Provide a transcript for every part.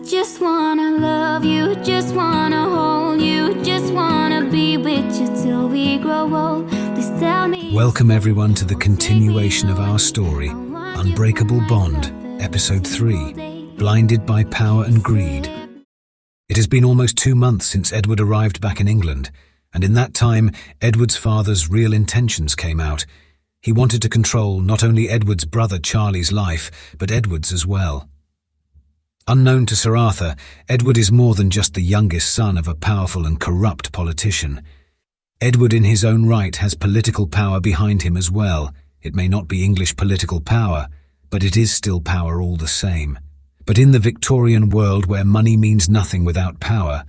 Just wanna love you, just wanna hold you, just wanna be with you till we grow old. Please tell me. Welcome everyone to the continuation of our story, Unbreakable Bond, Episode 3, Blinded by Power and Greed. It has been almost 2 months since Edward arrived back in England, and in that time, Edward's father's real intentions came out. He wanted to control not only Edward's brother Charlie's life, but Edward's as well. Unknown to Sir Arthur, Edward is more than just the youngest son of a powerful and corrupt politician. Edward in his own right has political power behind him as well. It may not be English political power, but it is still power all the same. But in the Victorian world where money means nothing without power,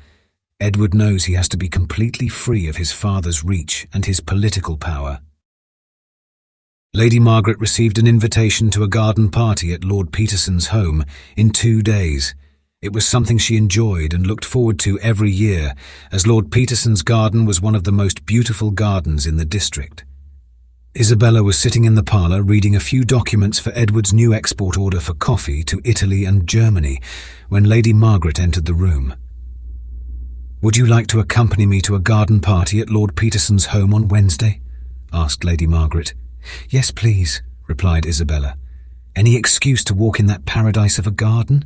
Edward knows he has to be completely free of his father's reach and his political power. Lady Margaret received an invitation to a garden party at Lord Peterson's home in 2 days. It was something she enjoyed and looked forward to every year, as Lord Peterson's garden was one of the most beautiful gardens in the district. Isabella was sitting in the parlour reading a few documents for Edward's new export order for coffee to Italy and Germany when Lady Margaret entered the room. "Would you like to accompany me to a garden party at Lord Peterson's home on Wednesday?" asked Lady Margaret. "Yes, please," replied Isabella. "Any excuse to walk in that paradise of a garden?"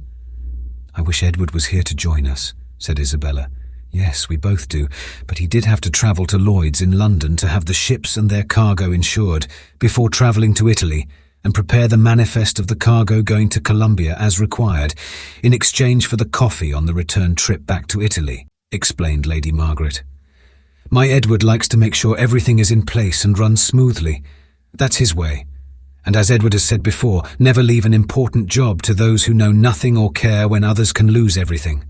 "I wish Edward was here to join us," said Isabella. "Yes, we both do, but he did have to travel to Lloyd's in London to have the ships and their cargo insured before travelling to Italy and prepare the manifest of the cargo going to Colombia as required, in exchange for the coffee on the return trip back to Italy," explained Lady Margaret. "My Edward likes to make sure everything is in place and runs smoothly. That's his way. And as Edward has said before, never leave an important job to those who know nothing or care when others can lose everything."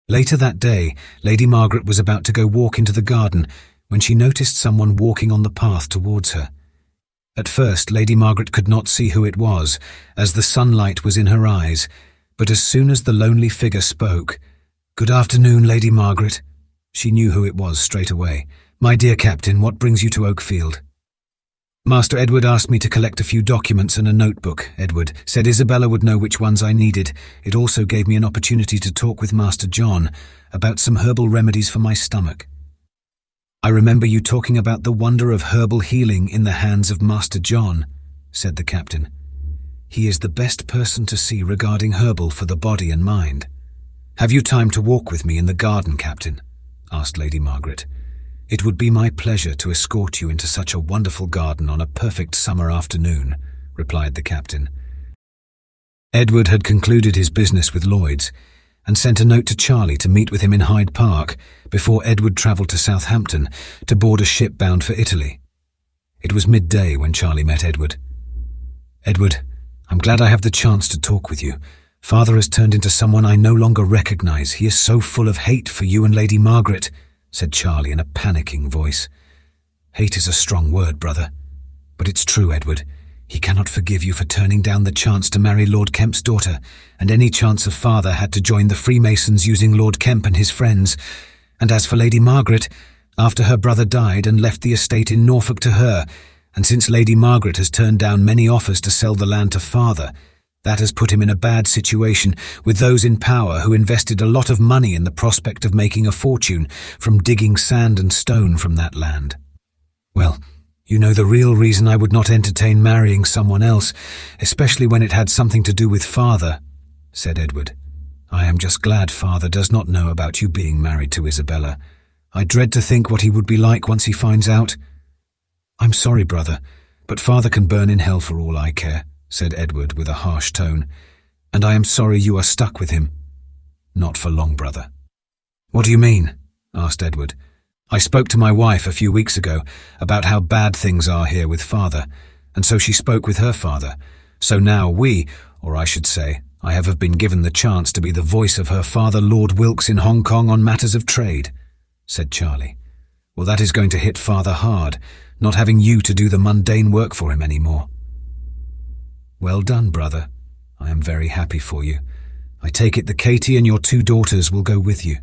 Later that day, Lady Margaret was about to go walk into the garden when she noticed someone walking on the path towards her. At first, Lady Margaret could not see who it was, as the sunlight was in her eyes, but as soon as the lonely figure spoke, "Good afternoon, Lady Margaret," she knew who it was straight away. "My dear Captain, what brings you to Oakfield?" "Master Edward asked me to collect a few documents and a notebook," Edward said. "Isabella would know which ones I needed. It also gave me an opportunity to talk with Master John about some herbal remedies for my stomach." "I remember you talking about the wonder of herbal healing in the hands of Master John," said the captain. "He is the best person to see regarding herbal for the body and mind." "Have you time to walk with me in the garden, Captain?" asked Lady Margaret. "It would be my pleasure to escort you into such a wonderful garden on a perfect summer afternoon," replied the captain. Edward had concluded his business with Lloyd's and sent a note to Charlie to meet with him in Hyde Park before Edward travelled to Southampton to board a ship bound for Italy. It was midday when Charlie met Edward. "Edward, I'm glad I have the chance to talk with you. Father has turned into someone I no longer recognise. He is so full of hate for you and Lady Margaret," said Charlie in a panicking voice. "Hate is a strong word, brother. But it's true, Edward. He cannot forgive you for turning down the chance to marry Lord Kemp's daughter, and any chance of father had to join the Freemasons using Lord Kemp and his friends. And as for Lady Margaret, after her brother died and left the estate in Norfolk to her, and since Lady Margaret has turned down many offers to sell the land to father, that has put him in a bad situation with those in power who invested a lot of money in the prospect of making a fortune from digging sand and stone from that land. Well, you know the real reason I would not entertain marrying someone else, especially when it had something to do with father," said Edward. "I am just glad father does not know about you being married to Isabella. I dread to think what he would be like once he finds out." "I'm sorry, brother, but father can burn in hell for all I care," said Edward with a harsh tone. "And I am sorry you are stuck with him." "Not for long, brother." "What do you mean?" asked Edward. "I spoke to my wife a few weeks ago about how bad things are here with father, and so she spoke with her father. So now we, or I should say, I have been given the chance to be the voice of her father, Lord Wilkes, in Hong Kong on matters of trade," said Charlie. "Well, that is going to hit father hard, not having you to do the mundane work for him anymore." "Well done, brother. I am very happy for you. I take it that Katie and your 2 daughters will go with you."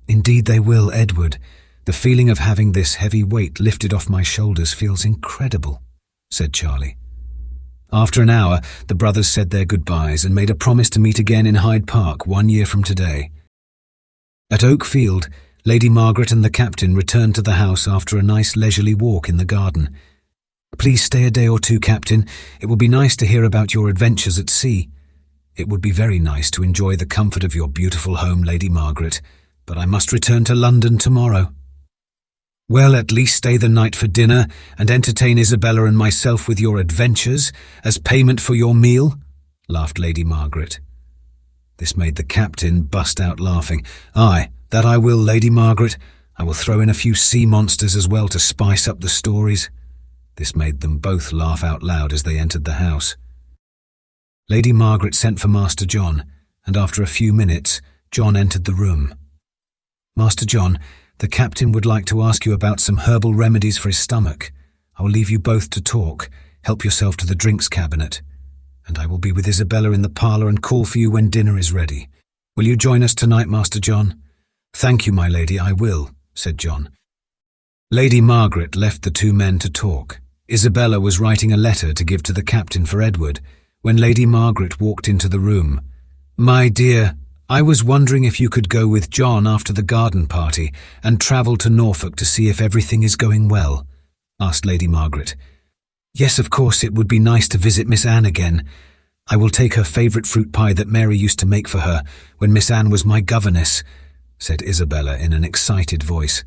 "Indeed they will, Edward. The feeling of having this heavy weight lifted off my shoulders feels incredible," said Charlie. After an hour, the brothers said their goodbyes and made a promise to meet again in Hyde Park 1 year from today. At Oak Field, Lady Margaret and the captain returned to the house after a nice leisurely walk in the garden. "Please stay a day or two, Captain. It will be nice to hear about your adventures at sea." "It would be very nice to enjoy the comfort of your beautiful home, Lady Margaret, but I must return to London tomorrow." "Well, at least stay the night for dinner and entertain Isabella and myself with your adventures as payment for your meal," laughed Lady Margaret. This made the captain bust out laughing. "Aye, that I will, Lady Margaret. I will throw in a few sea monsters as well to spice up the stories." This made them both laugh out loud as they entered the house. Lady Margaret sent for Master John, and after a few minutes, John entered the room. "Master John, the captain would like to ask you about some herbal remedies for his stomach. I will leave you both to talk. Help yourself to the drinks cabinet. And I will be with Isabella in the parlour and call for you when dinner is ready. Will you join us tonight, Master John?" "Thank you, my lady, I will," said John. Lady Margaret left the two men to talk. Isabella was writing a letter to give to the captain for Edward, when Lady Margaret walked into the room. "My dear, I was wondering if you could go with John after the garden party and travel to Norfolk to see if everything is going well," asked Lady Margaret. "Yes, of course, it would be nice to visit Miss Anne again. I will take her favourite fruit pie that Mary used to make for her when Miss Anne was my governess," said Isabella in an excited voice.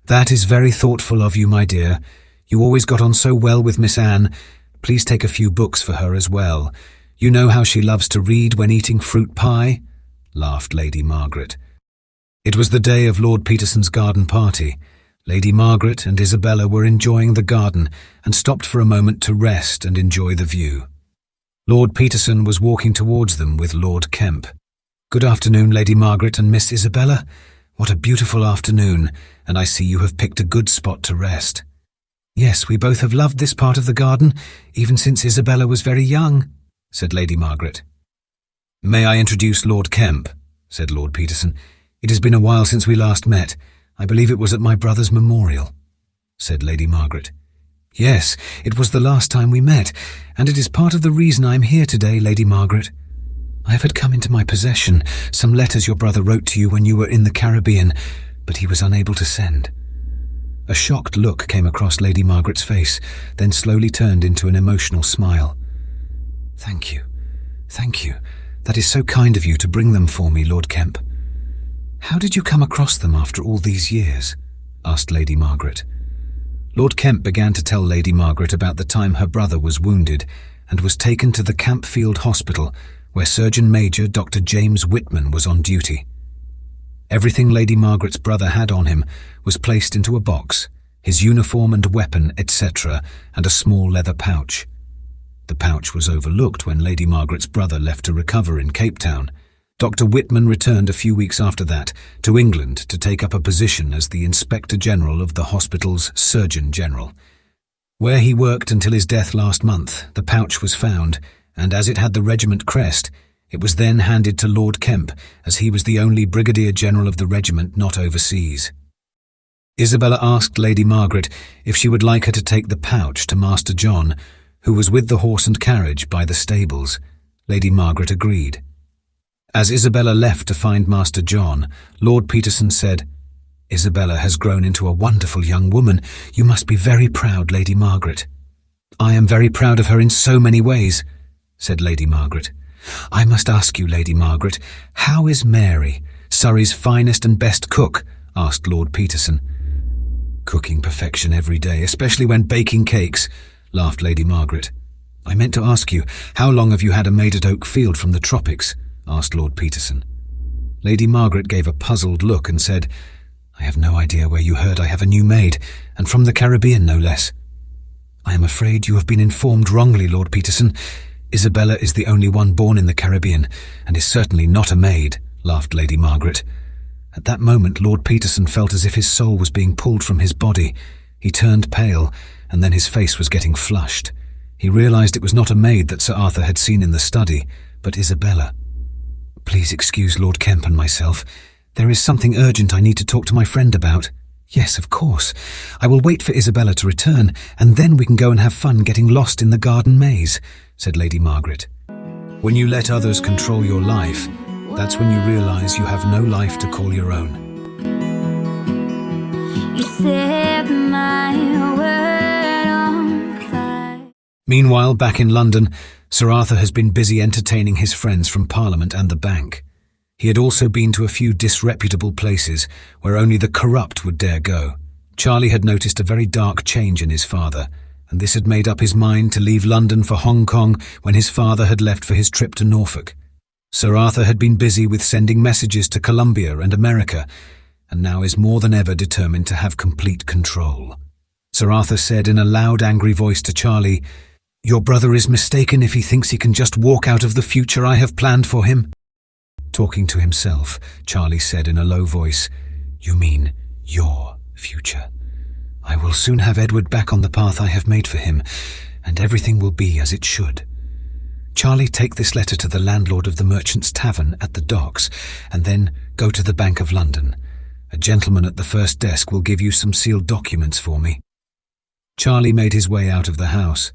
"That is very thoughtful of you, my dear. You always got on so well with Miss Anne. Please take a few books for her as well. You know how she loves to read when eating fruit pie," laughed Lady Margaret. It was the day of Lord Peterson's garden party. Lady Margaret and Isabella were enjoying the garden and stopped for a moment to rest and enjoy the view. Lord Peterson was walking towards them with Lord Kemp. "Good afternoon, Lady Margaret and Miss Isabella. What a beautiful afternoon, and I see you have picked a good spot to rest." "Yes, we both have loved this part of the garden, even since Isabella was very young," said Lady Margaret. "May I introduce Lord Kemp?" said Lord Peterson. "It has been a while since we last met. I believe it was at my brother's memorial," said Lady Margaret. "Yes, it was the last time we met, and it is part of the reason I am here today, Lady Margaret. I have had come into my possession some letters your brother wrote to you when you were in the Caribbean, but he was unable to send." A shocked look came across Lady Margaret's face, then slowly turned into an emotional smile. Thank you. That is so kind of you to bring them for me, Lord Kemp." "How did you come across them after all these years?" asked Lady Margaret. Lord Kemp began to tell Lady Margaret about the time her brother was wounded and was taken to the Campfield Hospital, where Surgeon Major Dr. James Whitman was on duty. Everything Lady Margaret's brother had on him was placed into a box, his uniform and weapon, etc., and a small leather pouch. The pouch was overlooked when Lady Margaret's brother left to recover in Cape Town. Dr. Whitman returned a few weeks after that to England to take up a position as the Inspector General of the hospital's Surgeon General. Where he worked until his death last month, the pouch was found, and as it had the regiment crest, it was then handed to Lord Kemp, as he was the only Brigadier General of the regiment not overseas. Isabella asked Lady Margaret if she would like her to take the pouch to Master John, who was with the horse and carriage by the stables. Lady Margaret agreed. As Isabella left to find Master John, Lord Peterson said, "Isabella has grown into a wonderful young woman. You must be very proud, Lady Margaret." "I am very proud of her in so many ways," said Lady Margaret. "I must ask you, Lady Margaret, how is Mary, Surrey's finest and best cook?" asked Lord Peterson. "Cooking perfection every day, especially when baking cakes," laughed Lady Margaret. "I meant to ask you, how long have you had a maid at Oak Field from the tropics?" asked Lord Peterson. Lady Margaret gave a puzzled look and said, "I have no idea where you heard I have a new maid, and from the Caribbean no less." "I am afraid you have been informed wrongly, Lord Peterson. Isabella is the only one born in the Caribbean, and is certainly not a maid," laughed Lady Margaret. At that moment Lord Peterson felt as if his soul was being pulled from his body. He turned pale, and then his face was getting flushed. He realized it was not a maid that Sir Arthur had seen in the study, but Isabella. "Please excuse Lord Kemp and myself. There is something urgent I need to talk to my friend about," Yes, of course. I will wait for Isabella to return, and then we can go and have fun getting lost in the garden maze, said Lady Margaret. When you let others control your life, that's when you realize you have no life to call your own. You set my world on fire. Meanwhile, back in London, Sir Arthur has been busy entertaining his friends from Parliament and the bank. He had also been to a few disreputable places where only the corrupt would dare go. Charlie had noticed a very dark change in his father, and this had made up his mind to leave London for Hong Kong when his father had left for his trip to Norfolk. Sir Arthur had been busy with sending messages to Colombia and America, and now is more than ever determined to have complete control. Sir Arthur said in a loud, angry voice to Charlie, "Your brother is mistaken if he thinks he can just walk out of the future I have planned for him." Talking to himself, Charlie said in a low voice, "You mean your future. I will soon have Edward back on the path I have made for him, and everything will be as it should. Charlie, take this letter to the landlord of the Merchant's Tavern at the docks, and then go to the Bank of London. A gentleman at the first desk will give you some sealed documents for me." Charlie made his way out of the house.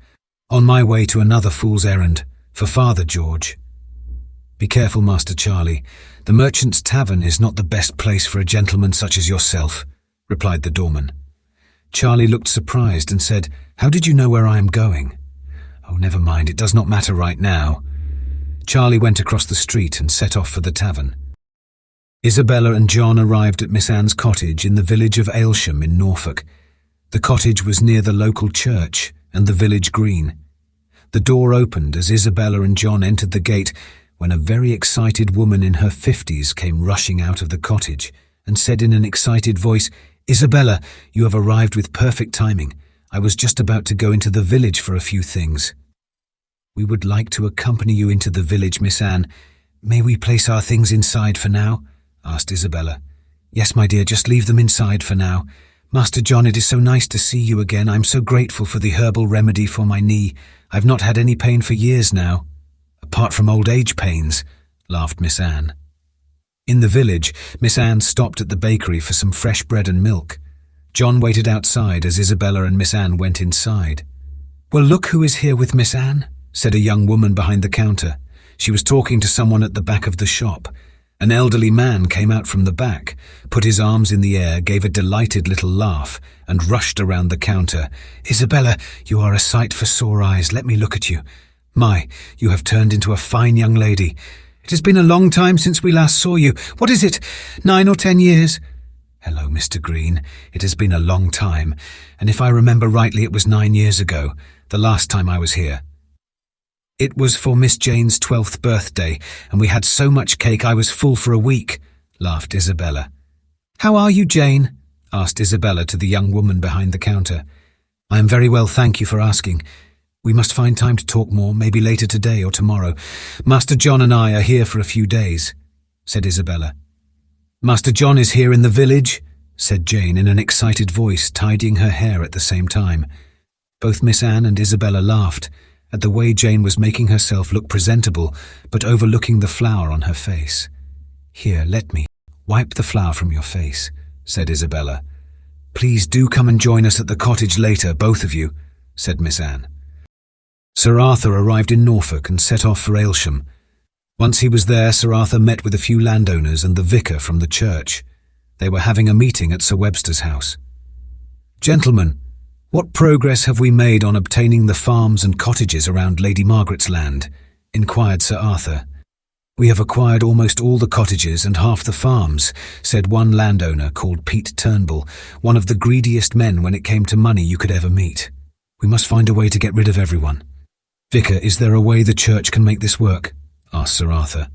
"On my way to another fool's errand, for Father George." "Be careful, Master Charlie. The Merchant's Tavern is not the best place for a gentleman such as yourself," replied the doorman. Charlie looked surprised and said, "How did you know where I am going?" "Oh, never mind, it does not matter right now." Charlie went across the street and set off for the tavern. Isabella and John arrived at Miss Anne's cottage in the village of Aylsham in Norfolk. The cottage was near the local church and the village green. The door opened as Isabella and John entered the gate when a very excited woman in her 50s came rushing out of the cottage and said in an excited voice, "Isabella, you have arrived with perfect timing. I was just about to go into the village for a few things." "We would like to accompany you into the village, Miss Anne. May we place our things inside for now?" asked Isabella. "Yes, my dear, just leave them inside for now. Master John, it is so nice to see you again. I'm so grateful for the herbal remedy for my knee. I've not had any pain for years now." "Apart from old age pains," laughed Miss Anne. In the village, Miss Anne stopped at the bakery for some fresh bread and milk. John waited outside as Isabella and Miss Anne went inside. "Well, look who is here with Miss Anne," said a young woman behind the counter. She was talking to someone at the back of the shop. An elderly man came out from the back, put his arms in the air, gave a delighted little laugh, and rushed around the counter. "Isabella, you are a sight for sore eyes. Let me look at you. My, you have turned into a fine young lady. It has been a long time since we last saw you. What is it, 9 or 10 years? "Hello, Mr. Green. It has been a long time, and if I remember rightly, it was 9 years ago, the last time I was here. It was for Miss Jane's 12th birthday, and we had so much cake I was full for a week," laughed Isabella. "How are you, Jane?" asked Isabella to the young woman behind the counter. "I am very well, thank you for asking. We must find time to talk more, maybe later today or tomorrow. Master John and I are here for a few days," said Isabella. "Master John is here in the village," said Jane in an excited voice, tidying her hair at the same time. Both Miss Anne and Isabella laughed at the way Jane was making herself look presentable, but overlooking the flour on her face. "Here, let me. Wipe the flour from your face," said Isabella. "Please do come and join us at the cottage later, both of you," said Miss Anne. Sir Arthur arrived in Norfolk and set off for Aylsham. Once he was there, Sir Arthur met with a few landowners and the vicar from the church. They were having a meeting at Sir Webster's house. "Gentlemen, what progress have we made on obtaining the farms and cottages around Lady Margaret's land?" inquired Sir Arthur. "We have acquired almost all the cottages and half the farms," said one landowner called Pete Turnbull, one of the greediest men when it came to money you could ever meet. "We must find a way to get rid of everyone." "Vicar, is there a way the church can make this work?" asked Sir Arthur.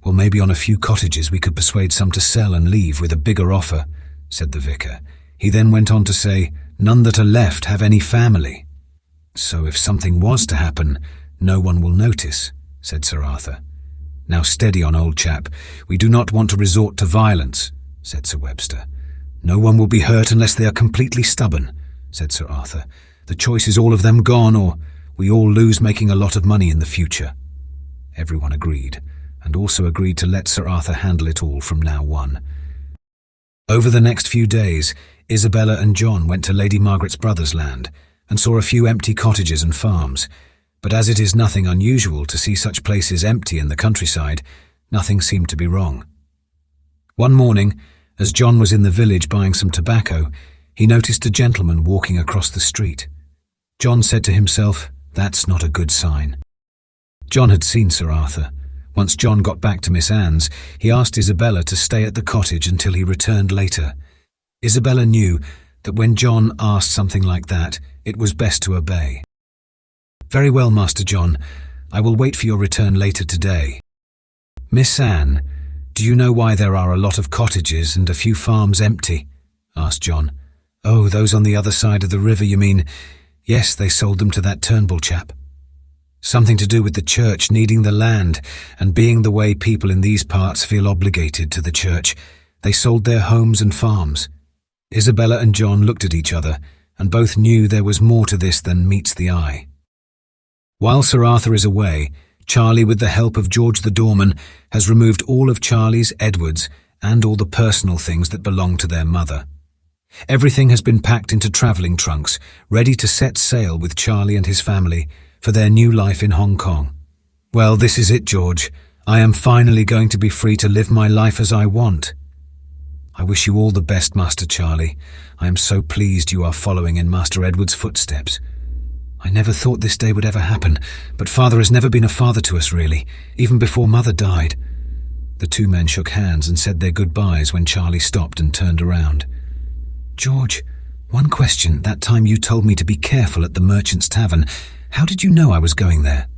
"Well, maybe on a few cottages we could persuade some to sell and leave with a bigger offer," said the vicar. He then went on to say, "None that are left have any family. So if something was to happen, no one will notice," said Sir Arthur. "Now steady on, old chap. We do not want to resort to violence," said Sir Webster. "No one will be hurt unless they are completely stubborn," said Sir Arthur. "The choice is all of them gone, or we all lose making a lot of money in the future." Everyone agreed, and also agreed to let Sir Arthur handle it all from now on. Over the next few days, Isabella and John went to Lady Margaret's brother's land and saw a few empty cottages and farms, but as it is nothing unusual to see such places empty in the countryside, nothing seemed to be wrong. One morning, as John was in the village buying some tobacco, he noticed a gentleman walking across the street. John said to himself, "That's not a good sign." John had seen Sir Arthur. Once John got back to Miss Anne's, he asked Isabella to stay at the cottage until he returned later. Isabella knew that when John asked something like that, it was best to obey. "Very well, Master John. I will wait for your return later today." "Miss Anne, do you know why there are a lot of cottages and a few farms empty?" asked John. "Oh, those on the other side of the river, you mean? Yes, they sold them to that Turnbull chap. Something to do with the church needing the land and being the way people in these parts feel obligated to the church. They sold their homes and farms." Isabella and John looked at each other, and both knew there was more to this than meets the eye. While Sir Arthur is away, Charlie, with the help of George the doorman, has removed all of Charlie's, Edward's, and all the personal things that belong to their mother. Everything has been packed into travelling trunks, ready to set sail with Charlie and his family for their new life in Hong Kong. "Well, this is it, George. I am finally going to be free to live my life as I want." "I wish you all the best, Master Charlie. I am so pleased you are following in Master Edward's footsteps. I never thought this day would ever happen, but Father has never been a father to us, really, even before Mother died." The two men shook hands and said their goodbyes when Charlie stopped and turned around. "George, one question. That time you told me to be careful at the Merchant's Tavern. How did you know I was going there?"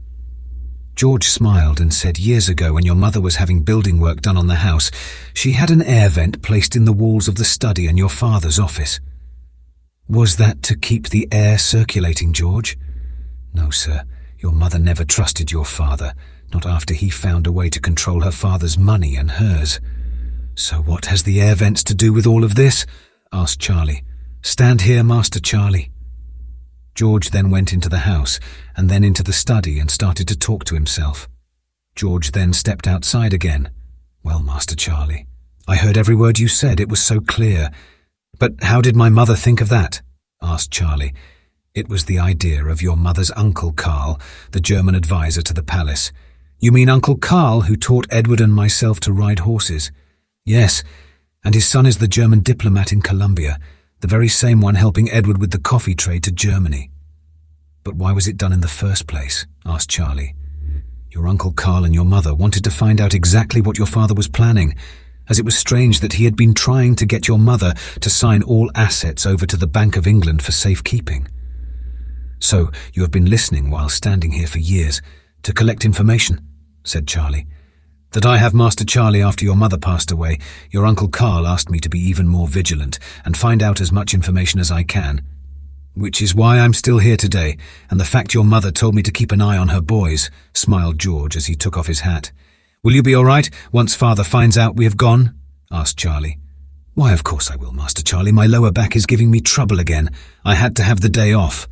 George smiled and said years ago, when your mother was having building work done on the house, she had an air vent placed in the walls of the study and your father's office. "Was that to keep the air circulating, George?" "No, sir. Your mother never trusted your father, not after he found a way to control her father's money and hers." "So what has the air vents to do with all of this?" asked Charlie. "Stand here, Master Charlie." George then went into the house and then into the study and started to talk to himself. George then stepped outside again. "Well, Master Charlie, I heard every word you said. It was so clear. But how did my mother think of that?" asked Charlie. "It was the idea of your mother's Uncle Karl, the German advisor to the palace." "You mean Uncle Karl, who taught Edward and myself to ride horses?" "Yes, and his son is the German diplomat in Colombia, the very same one helping Edward with the coffee trade to Germany." "But why was it done in the first place?" asked Charlie. "Your Uncle Karl and your mother wanted to find out exactly what your father was planning, as it was strange that he had been trying to get your mother to sign all assets over to the Bank of England for safekeeping. So you have been listening while standing here for years to collect information," said Charlie. "That I have, Master Charlie. After your mother passed away, your Uncle Karl asked me to be even more vigilant and find out as much information as I can. Which is why I'm still here today, and the fact your mother told me to keep an eye on her boys," smiled George as he took off his hat. "Will you be all right once Father finds out we have gone?" asked Charlie. "Why, of course I will, Master Charlie. My lower back is giving me trouble again. I had to have the day off."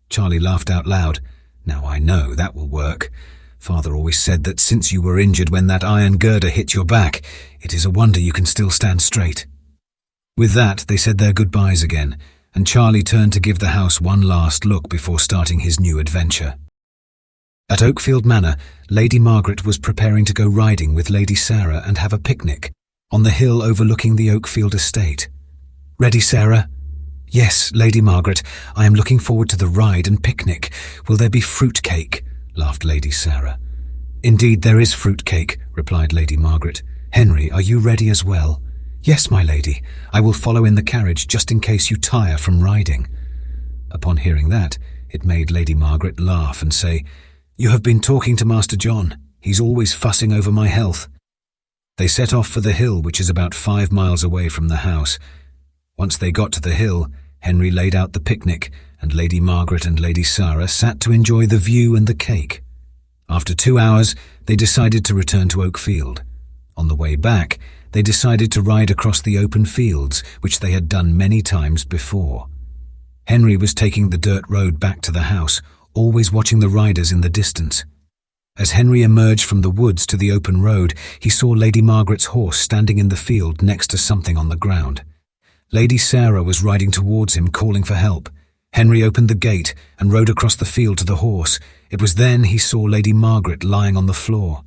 Charlie laughed out loud. "Now I know that will work. Father always said that since you were injured when that iron girder hit your back, it is a wonder you can still stand straight." With that, they said their goodbyes again, and Charlie turned to give the house one last look before starting his new adventure. At Oakfield Manor, Lady Margaret was preparing to go riding with Lady Sarah and have a picnic on the hill overlooking the Oakfield estate. "Ready, Sarah?" "Yes, Lady Margaret. I am looking forward to the ride and picnic. Will there be fruit cake?" laughed Lady Sarah. "Indeed there is fruit cake," replied Lady Margaret. "Henry, are you ready as well?" "Yes, my lady. I will follow in the carriage just in case you tire from riding." Upon hearing that, it made Lady Margaret laugh and say, "You have been talking to Master John. He's always fussing over my health." They set off for the hill, which is about 5 miles away from the house. Once they got to the hill, Henry laid out the picnic, and Lady Margaret and Lady Sarah sat to enjoy the view and the cake. After 2 hours, they decided to return to Oakfield. On the way back, they decided to ride across the open fields, which they had done many times before. Henry was taking the dirt road back to the house, always watching the riders in the distance. As Henry emerged from the woods to the open road, he saw Lady Margaret's horse standing in the field next to something on the ground. Lady Sarah was riding towards him, calling for help. Henry opened the gate and rode across the field to the horse. It was then he saw Lady Margaret lying on the floor.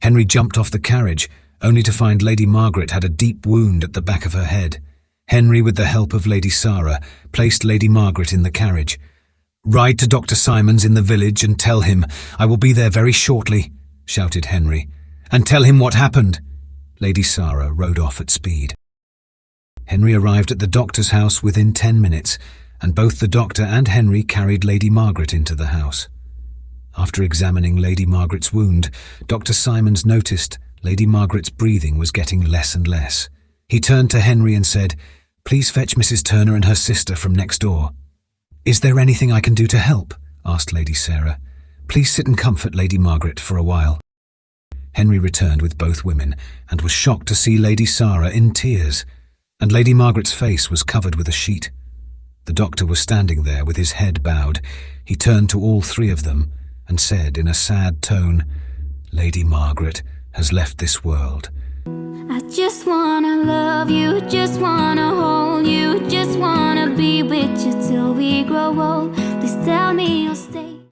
Henry jumped off the carriage, only to find Lady Margaret had a deep wound at the back of her head. Henry, with the help of Lady Sarah, placed Lady Margaret in the carriage. "Ride to Dr. Simon's in the village and tell him I will be there very shortly," shouted Henry. "And tell him what happened." Lady Sarah rode off at speed. Henry arrived at the doctor's house within 10 minutes, and both the doctor and Henry carried Lady Margaret into the house. After examining Lady Margaret's wound, Dr. Simons noticed Lady Margaret's breathing was getting less and less. He turned to Henry and said, "Please fetch Mrs. Turner and her sister from next door." "Is there anything I can do to help?" asked Lady Sarah. "Please sit and comfort Lady Margaret for a while." Henry returned with both women and was shocked to see Lady Sarah in tears, and Lady Margaret's face was covered with a sheet. The doctor was standing there with his head bowed. He turned to all three of them and said in a sad tone, "Lady Margaret has left this world." I just wanna love you, just wanna hold you, just wanna be with you till we grow old. Please tell me you'll stay.